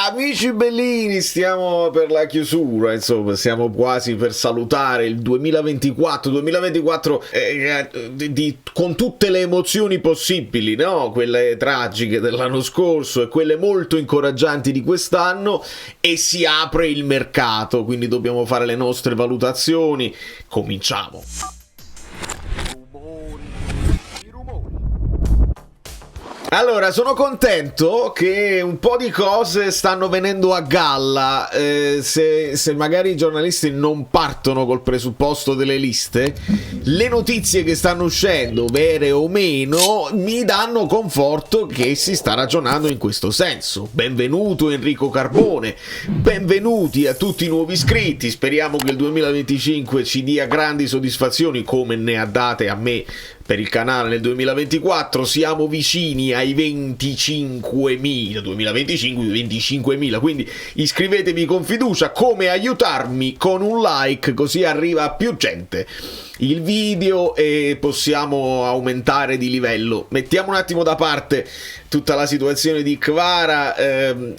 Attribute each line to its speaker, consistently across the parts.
Speaker 1: Amici bellini, stiamo per la chiusura, insomma, siamo quasi per salutare il 2024 con tutte le emozioni possibili, no? Quelle tragiche dell'anno scorso e quelle molto incoraggianti di quest'anno, e si apre il mercato, quindi dobbiamo fare le nostre valutazioni. Cominciamo. Allora, sono contento che un po' di cose stanno venendo a galla. Se magari i giornalisti non partono col presupposto delle liste, le notizie che stanno uscendo, vere o meno, mi danno conforto che si sta ragionando in questo senso. Benvenuto Enrico Carbone, benvenuti a tutti i nuovi iscritti. Speriamo che il 2025 ci dia grandi soddisfazioni come ne ha date a me per il canale nel 2024. Siamo vicini ai 25.000, 25.000, quindi iscrivetevi con fiducia. Come aiutarmi? Con un like, così arriva a più gente il video e possiamo aumentare di livello. Mettiamo un attimo da parte tutta la situazione di Kvara,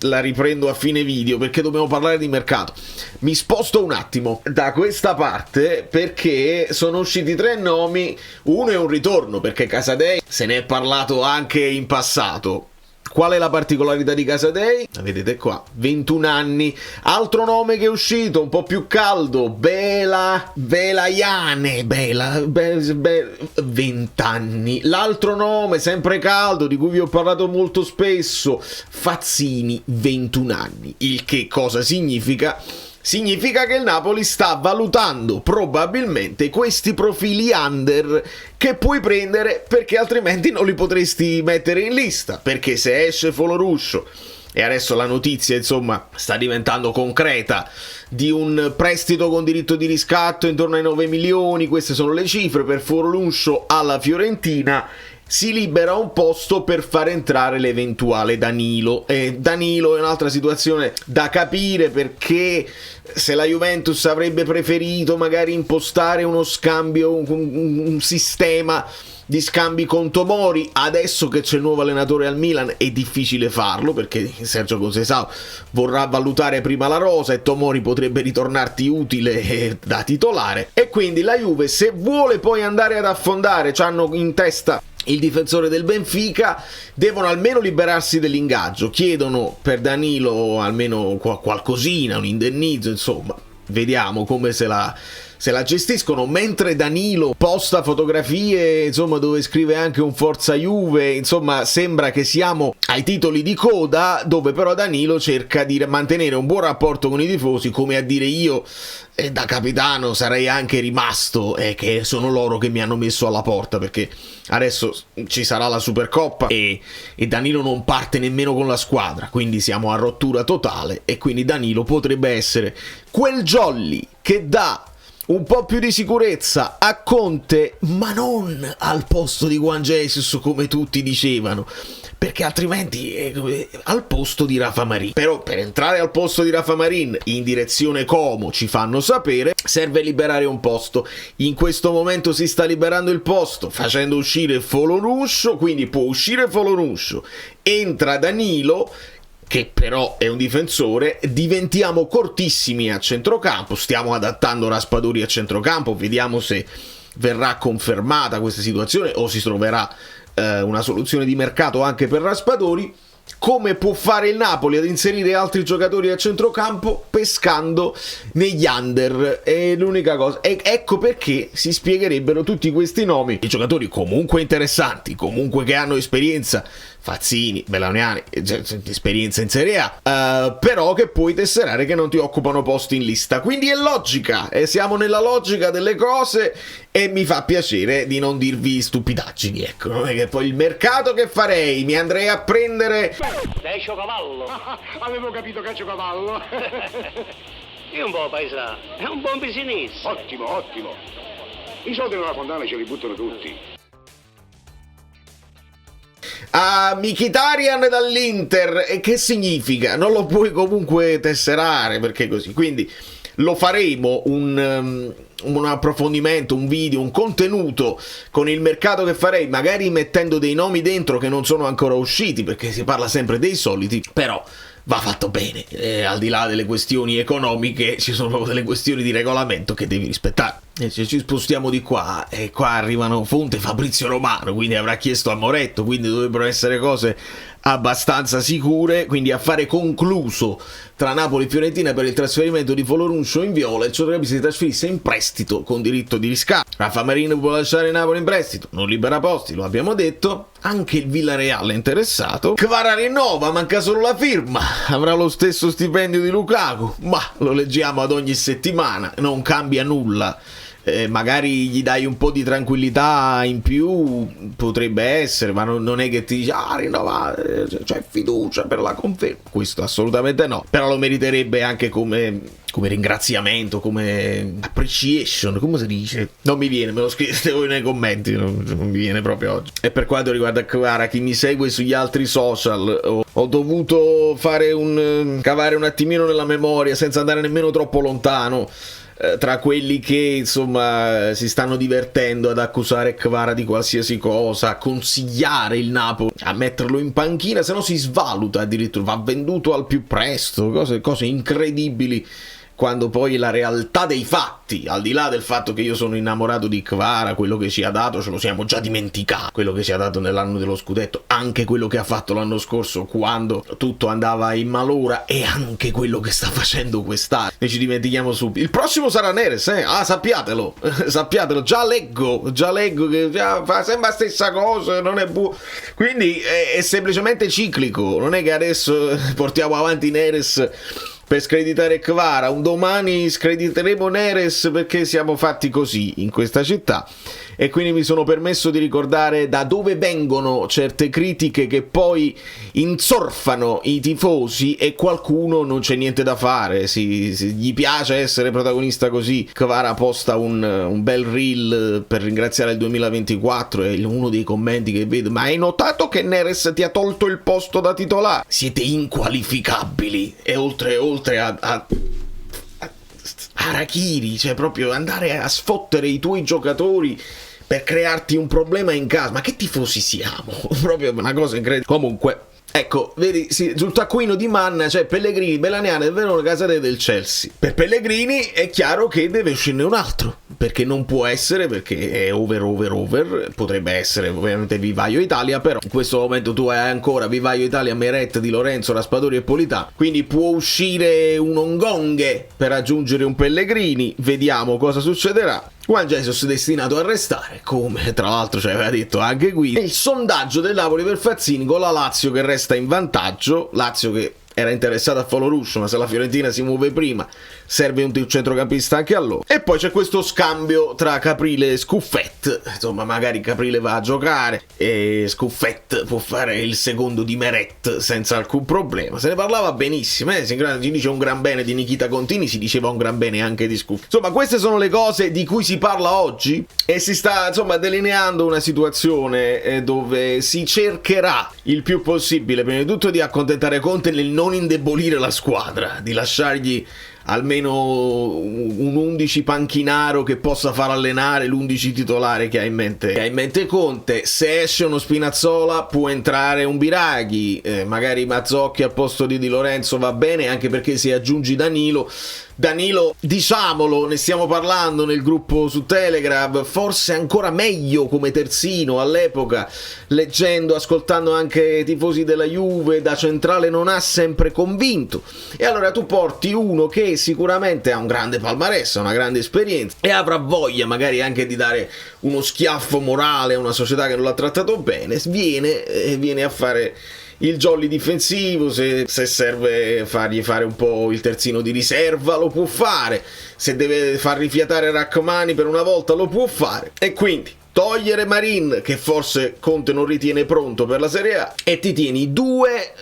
Speaker 1: la riprendo a fine video perché dobbiamo parlare di mercato. Mi sposto un attimo da questa parte perché sono usciti 3 nomi. Uno è un ritorno, perché Casadei se ne è parlato anche in passato. Qual è la particolarità di Casadei? La vedete qua, 21 anni. Altro nome che è uscito, un po' più caldo, Belaiane, 20 anni. L'altro nome, sempre caldo, di cui vi ho parlato molto spesso, Fazzini, 21 anni. Il che cosa significa? Significa che il Napoli sta valutando probabilmente questi profili under che puoi prendere, perché altrimenti non li potresti mettere in lista, perché se esce Foloruscio, e adesso la notizia insomma sta diventando concreta, di un prestito con diritto di riscatto intorno ai 9 milioni, queste sono le cifre per Foloruscio alla Fiorentina, si libera un posto per far entrare l'eventuale Danilo. E Danilo è un'altra situazione da capire, perché se la Juventus avrebbe preferito magari impostare uno scambio, un sistema di scambi con Tomori, adesso che c'è il nuovo allenatore al Milan è difficile farlo, perché Sergio Conceição vorrà valutare prima la rosa e Tomori potrebbe ritornarti utile da titolare, e quindi la Juve, se vuole poi andare ad affondare, c'hanno in testa il difensore del Benfica, devono almeno liberarsi dell'ingaggio, chiedono per Danilo almeno qualcosina, un indennizzo, insomma, vediamo come se la gestiscono. Mentre Danilo posta fotografie, insomma, dove scrive anche un Forza Juve, insomma sembra che siamo ai titoli di coda, dove però Danilo cerca di mantenere un buon rapporto con i tifosi, come a dire: io da capitano sarei anche rimasto, che sono loro che mi hanno messo alla porta, perché adesso ci sarà la Supercoppa e Danilo non parte nemmeno con la squadra, quindi siamo a rottura totale, e quindi Danilo potrebbe essere quel jolly che dà un po' più di sicurezza a Conte, ma non al posto di Juan Jesus come tutti dicevano, perché altrimenti al posto di Rafa Marin. Però per entrare al posto di Rafa Marin in direzione Como, ci fanno sapere, serve liberare un posto. In questo momento si sta liberando il posto facendo uscire Foloruscio, quindi può uscire Foloruscio, entra Danilo, che però è un difensore, diventiamo cortissimi a centrocampo, stiamo adattando Raspadori a centrocampo, vediamo se verrà confermata questa situazione o si troverà una soluzione di mercato anche per Raspadori. Come può fare il Napoli ad inserire altri giocatori a centrocampo? Pescando negli under, è l'unica cosa. Ecco perché si spiegherebbero tutti questi nomi di giocatori comunque interessanti, comunque che hanno esperienza, Fazzini, Belauniani, esperienza in Serie A, però che puoi tesserare, che non ti occupano posti in lista. Quindi è logica, siamo nella logica delle cose, e mi fa piacere di non dirvi stupidaggini, ecco. Non è che poi il mercato che farei, mi andrei a prendere
Speaker 2: Caciocavallo.
Speaker 3: Avevo capito Caciocavallo.
Speaker 2: Io un po' paesano, è un buon business.
Speaker 3: Ottimo, ottimo. I soldi nella fontana ce li buttano tutti.
Speaker 1: a Mkhitaryan dall'Inter. E che significa? Non lo puoi comunque tesserare, perché così. Quindi lo faremo un approfondimento, un video, un contenuto con il mercato che farei, magari mettendo dei nomi dentro che non sono ancora usciti, perché si parla sempre dei soliti, però va fatto bene. Al di là delle questioni economiche, ci sono proprio delle questioni di regolamento che devi rispettare. E se ci spostiamo di qua, e qua arrivano fonte Fabrizio Romano, quindi avrà chiesto a Moretto, quindi dovrebbero essere cose abbastanza sicure. Quindi affare concluso tra Napoli e Fiorentina per il trasferimento di Folorunsho in viola. Il centrocampista si trasferisse in prestito con diritto di riscatto. Rafa Marin può lasciare Napoli in prestito, non libera posti, lo abbiamo detto. Anche il Villarreal è interessato. Kvara rinnova, manca solo la firma. Avrà lo stesso stipendio di Lukaku, ma lo leggiamo ad ogni settimana, non cambia nulla. Magari gli dai un po' di tranquillità in più, potrebbe essere, ma non è che ti dici rinnova, c'è fiducia per la conferma. Questo assolutamente no, però lo meriterebbe anche come ringraziamento, come appreciation, come si dice? Non mi viene, me lo scrivete voi nei commenti, non mi viene proprio oggi. E per quanto riguarda Kvara, chi mi segue sugli altri social, ho dovuto cavare un attimino nella memoria senza andare nemmeno troppo lontano, tra quelli che insomma si stanno divertendo ad accusare Kvara di qualsiasi cosa, a consigliare il Napoli a metterlo in panchina, se no si svaluta addirittura, va venduto al più presto, cose incredibili, quando poi la realtà dei fatti, al di là del fatto che io sono innamorato di Kvara, quello che ci ha dato ce lo siamo già dimenticati, quello che ci ha dato nell'anno dello scudetto, anche quello che ha fatto l'anno scorso quando tutto andava in malora, e anche quello che sta facendo quest'anno. Ne ci dimentichiamo subito. Il prossimo sarà Neres, sappiatelo, sappiatelo, già leggo che fa sempre la stessa cosa, non è quindi è semplicemente ciclico, non è che adesso portiamo avanti Neres per screditare Kvara, un domani screditeremo Neres perché siamo fatti così in questa città. E quindi mi sono permesso di ricordare da dove vengono certe critiche che poi inzorfano i tifosi, e qualcuno non c'è niente da fare, gli piace essere protagonista così. Kvara posta un bel reel per ringraziare il 2024 e uno dei commenti che vedo: ma hai notato che Neres ti ha tolto il posto da titolare? Siete inqualificabili. E oltre a Harakiri, cioè proprio andare a sfottere i tuoi giocatori per crearti un problema in casa. Ma che tifosi siamo? Proprio una cosa incredibile. Comunque, ecco, vedi, sul taccuino di Manna c'è Pellegrini, Belaniana del Verona, Casade del Chelsea. Per Pellegrini è chiaro che deve uscirne un altro, perché non può essere, perché è over. Potrebbe essere ovviamente Vivaio Italia, però in questo momento tu hai ancora Vivaio Italia, Meret, Di Lorenzo, Raspadori e Polità, quindi può uscire un Ongonghe per aggiungere un Pellegrini. Vediamo cosa succederà. Juan Jesus destinato a restare, come tra l'altro ci aveva detto anche qui. E il sondaggio del Napoli per Fazzini, con la Lazio che resta in vantaggio. Lazio che era interessata a Folorunsho, ma se la Fiorentina si muove prima serve un centrocampista anche a loro. E poi c'è questo scambio tra Caprile e Scuffet, insomma magari Caprile va a giocare e Scuffet può fare il secondo di Meret senza alcun problema. Se ne parlava benissimo, si dice un gran bene di Nikita Contini, si diceva un gran bene anche di Scuffet. Insomma, queste sono le cose di cui si parla oggi, e si sta insomma delineando una situazione dove si cercherà il più possibile prima di tutto di accontentare Conte nel non indebolire la squadra, di lasciargli almeno un 11 panchinaro che possa far allenare l'11 titolare che ha in mente Conte. Se esce uno Spinazzola può entrare un Biraghi, magari Mazzocchi al posto di Lorenzo va bene, anche perché se aggiungi Danilo, diciamolo, ne stiamo parlando nel gruppo su Telegram, forse ancora meglio come terzino all'epoca, leggendo, ascoltando anche tifosi della Juve, da centrale non ha sempre convinto. E allora tu porti uno che sicuramente ha un grande palmarès, una grande esperienza e avrà voglia magari anche di dare uno schiaffo morale a una società che non l'ha trattato bene, viene a fare il jolly difensivo. Se serve fargli fare un po' il terzino di riserva lo può fare, se deve far rifiatare Rachmani per una volta lo può fare. E quindi togliere Marin, che forse Conte non ritiene pronto per la Serie A, e ti tieni due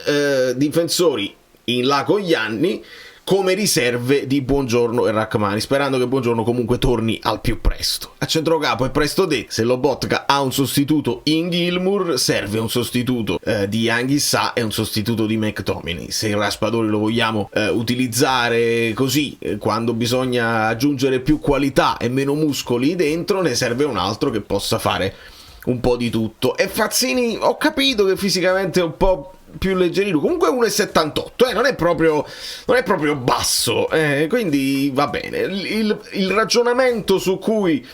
Speaker 1: difensori in là con gli anni come riserve di Buongiorno e Rachmani, sperando che Buongiorno comunque torni al più presto. A centrocampo è presto detto, se Lobotka ha un sostituto in Gilmour, serve un sostituto di Anghissà e un sostituto di McTominay. Se il Raspadori lo vogliamo utilizzare così, quando bisogna aggiungere più qualità e meno muscoli dentro, ne serve un altro che possa fare un po' di tutto. E Fazzini ho capito che fisicamente è un po' più leggerino, comunque 1,78, non è proprio basso, quindi va bene. Il ragionamento su cui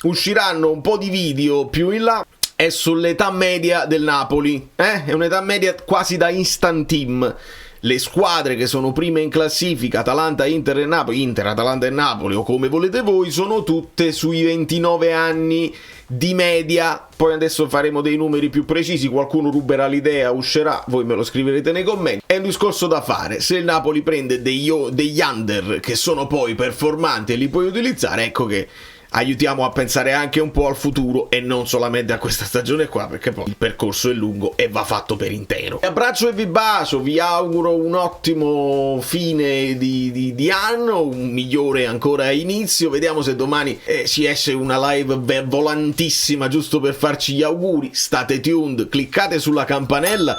Speaker 1: usciranno un po' di video più in là è sull'età media del Napoli, è un'età media quasi da instant team. Le squadre che sono prime in classifica, Atalanta, Inter e Napoli, Inter, Atalanta e Napoli, o come volete voi, sono tutte sui 29 anni di media. Poi adesso faremo dei numeri più precisi, qualcuno ruberà l'idea, uscirà, voi me lo scriverete nei commenti. È un discorso da fare: se il Napoli prende degli under che sono poi performanti e li puoi utilizzare, ecco che aiutiamo a pensare anche un po' al futuro e non solamente a questa stagione qua, perché poi il percorso è lungo e va fatto per intero. Vi abbraccio e vi bacio, vi auguro un ottimo fine di anno, un migliore ancora a inizio. Vediamo se domani ci esce una live volantissima giusto per farci gli auguri. State tuned, cliccate sulla campanella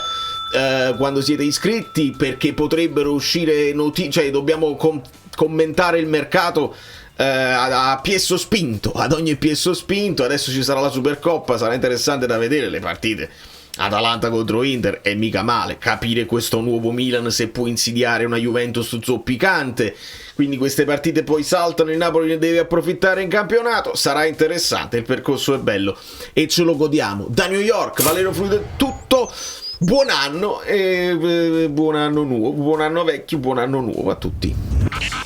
Speaker 1: quando siete iscritti, perché potrebbero uscire notizie, cioè dobbiamo commentare il mercato a piè sospinto, ad ogni piè sospinto. Adesso ci sarà la Supercoppa, sarà interessante da vedere le partite Atalanta contro Inter, è mica male capire questo nuovo Milan se può insidiare una Juventus zoppicante, quindi queste partite poi saltano, il Napoli ne deve approfittare in campionato, sarà interessante, il percorso è bello e ce lo godiamo. Da New York, Valerio Fluido è tutto, buon anno e buon anno nuovo, buon anno vecchio, buon anno nuovo a tutti.